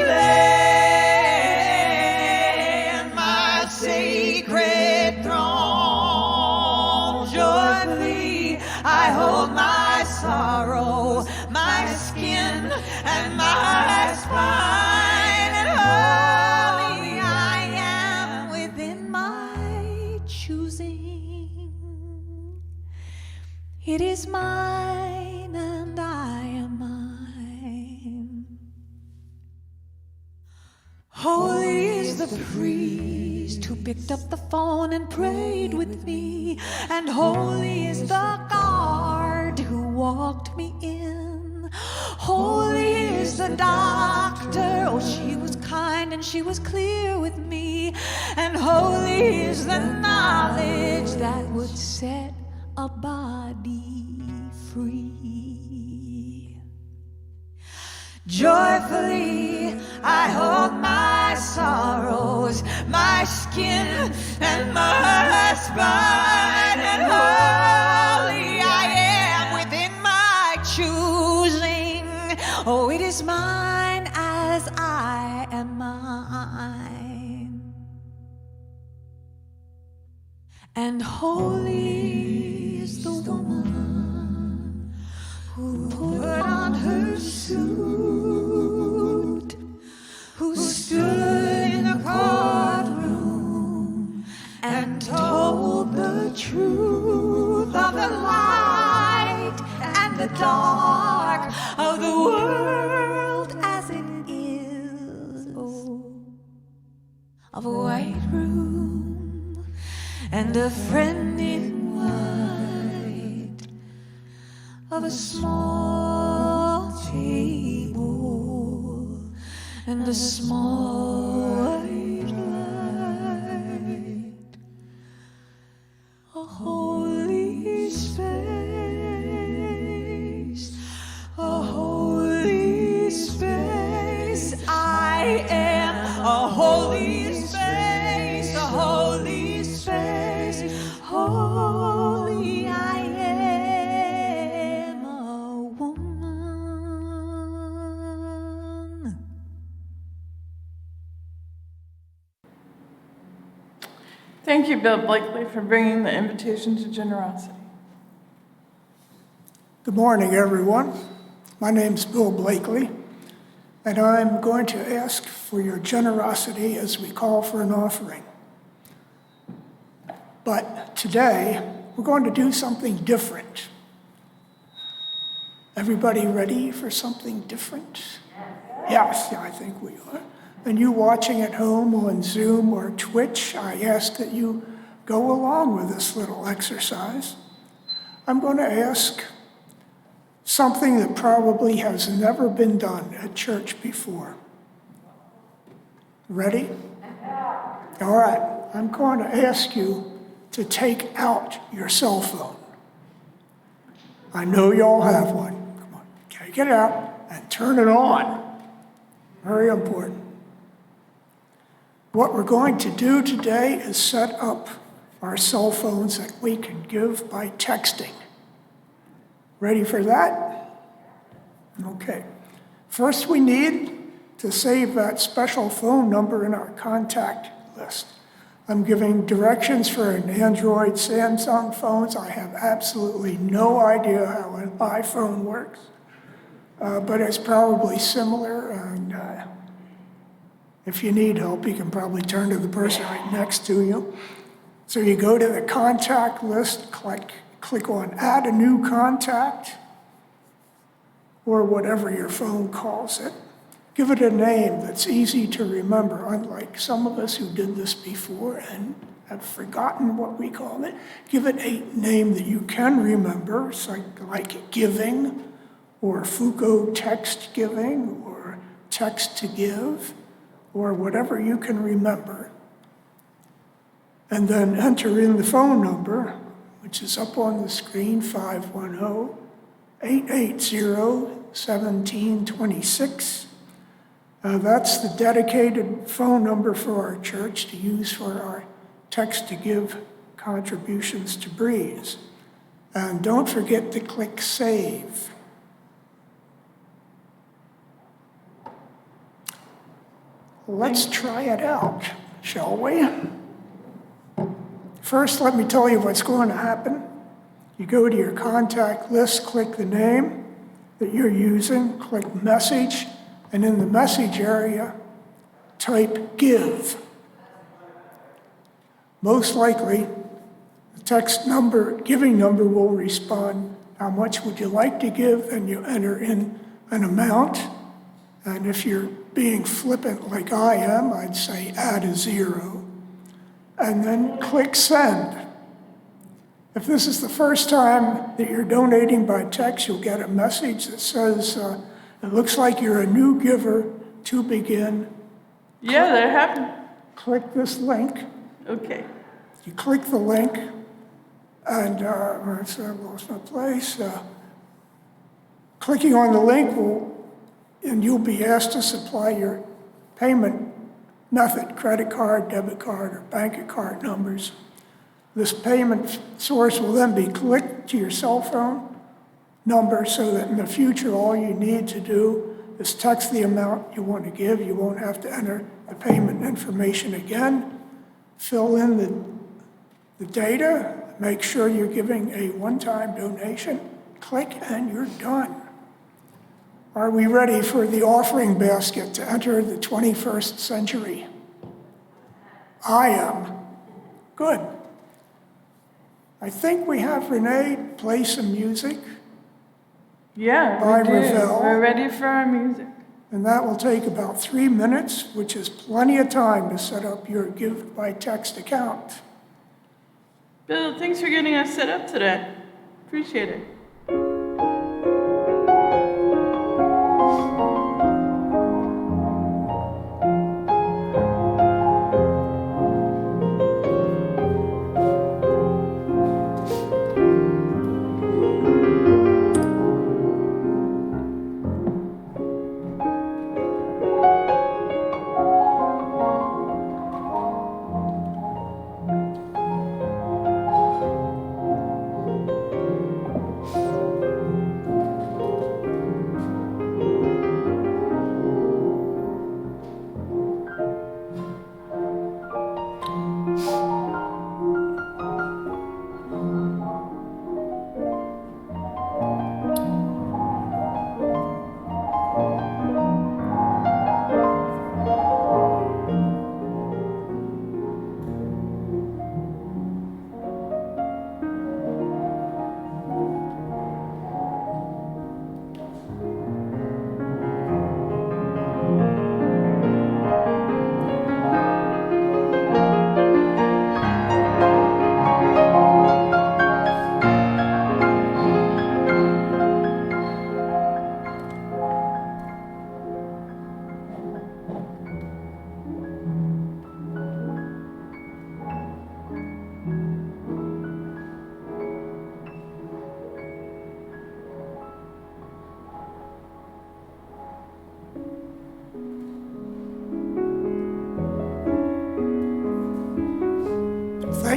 land, my sacred throne. Joyfully, I hold my sorrow, my skin, and my spine. And holy I am within my choosing. It is mine and I am mine. Holy is the priest who picked up the phone and prayed with me. And holy is the guard who walked me in. Holy is the doctor, oh she was kind and she was clear with me. And holy is the knowledge that would set a body free. Joyfully, I hold my sorrows, my skin, and my spine. And holy I am within my choosing. Oh, it is mine as I am mine. And holy is the woman who put on her suit, who stood in a courtroom and told the truth of the light and the dark of the world as it is. Oh, of a white room and a friend in white, of a small table and a small white light, a holy space, a holy space. I am a holy space, a holy space. Holy I am a woman. Thank you, Bill Blakely, for bringing the invitation to generosity. Good morning, everyone. My name's Bill Blakely, and I'm going to ask for your generosity as we call for an offering. But today, we're going to do something different. Everybody ready for something different? Yes, I think we are. And you watching at home on Zoom or Twitch, I ask that you go along with this little exercise. I'm going to ask something that probably has never been done at church before. Ready? All right, I'm going to ask you to take out your cell phone. I know y'all have one. Come on, take it out and turn it on. Very important. What we're going to do today is set up our cell phones that we can give by texting. Ready for that? Okay. First, we need to save that special phone number in our contact list. I'm giving directions for an Android, Samsung phones. I have absolutely no idea how an iPhone works, but it's probably similar. And if you need help, you can probably turn to the person right next to you. So you go to the contact list, click on Add a New Contact, or whatever your phone calls it. Give it a name that's easy to remember, unlike some of us who did this before and have forgotten what we call it. Give it a name that you can remember, like Giving, or Foucault Text Giving, or Text to Give, or whatever you can remember. And then enter in the phone number, which is up on the screen, 510-880-1726. That's the dedicated phone number for our church to use for our text-to-give contributions to Breeze. And don't forget to click Save. Let's try it out, shall we? First, let me tell you what's going to happen. You go to your contact list, click the name that you're using, click Message, and in the message area, type Give. Most likely, the text number, giving number will respond, how much would you like to give? And you enter in an amount. And if you're being flippant like I am, I'd say add a 0. And then click Send. If this is the first time that you're donating by text, you'll get a message that says, it looks like you're a new giver to begin. Yeah, that happened. Click this link. Okay. You click the link, and I lost my place. Clicking on the link and you'll be asked to supply your payment method, credit card, debit card, or bank account numbers. This payment source will then be clicked to your cell phone number so that in the future all you need to do is text the amount you want to give. You won't have to enter the payment information again. Fill in the data, make sure you're giving a one-time donation, click, and you're done. Are we ready for the offering basket to enter the 21st century? I am. Good. I think we have Renee play some music. Yeah, by we do. Ravel. We're ready for our music. And that will take about 3 minutes, which is plenty of time to set up your Give by Text account. Bill, thanks for getting us set up today. Appreciate it.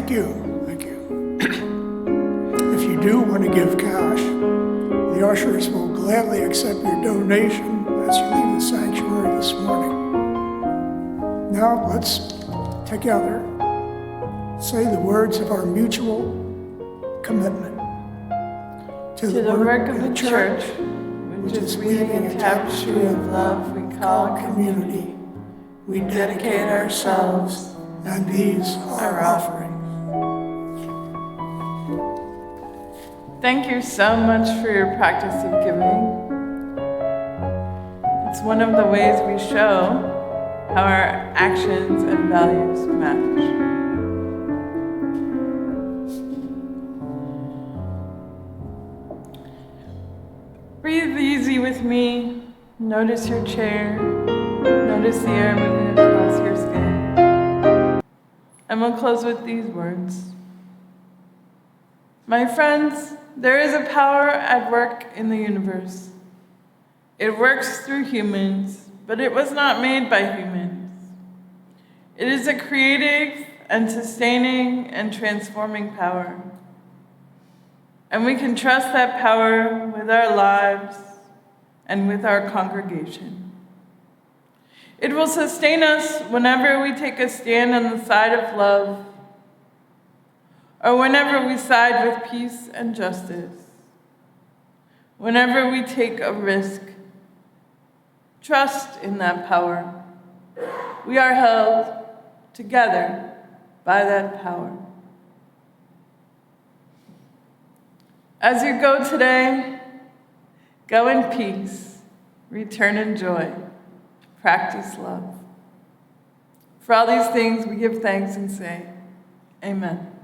Thank you. Thank you. If you do want to give cash, the ushers will gladly accept your donation as you leave the sanctuary this morning. Now let's together say the words of our mutual commitment to To the work of the church, which is weaving a tapestry of love we call community. We dedicate ourselves, and these are offerings. Thank you so much for your practice of giving. It's one of the ways we show how our actions and values match. Breathe easy with me. Notice your chair. Notice the air moving across your skin. And we'll close with these words. My friends, there is a power at work in the universe. It works through humans, but it was not made by humans. It is a creative and sustaining and transforming power. And we can trust that power with our lives and with our congregation. It will sustain us whenever we take a stand on the side of love, or whenever we side with peace and justice, whenever we take a risk. Trust in that power. We are held together by that power. As you go today, go in peace, return in joy, practice love. For all these things, we give thanks and say, Amen.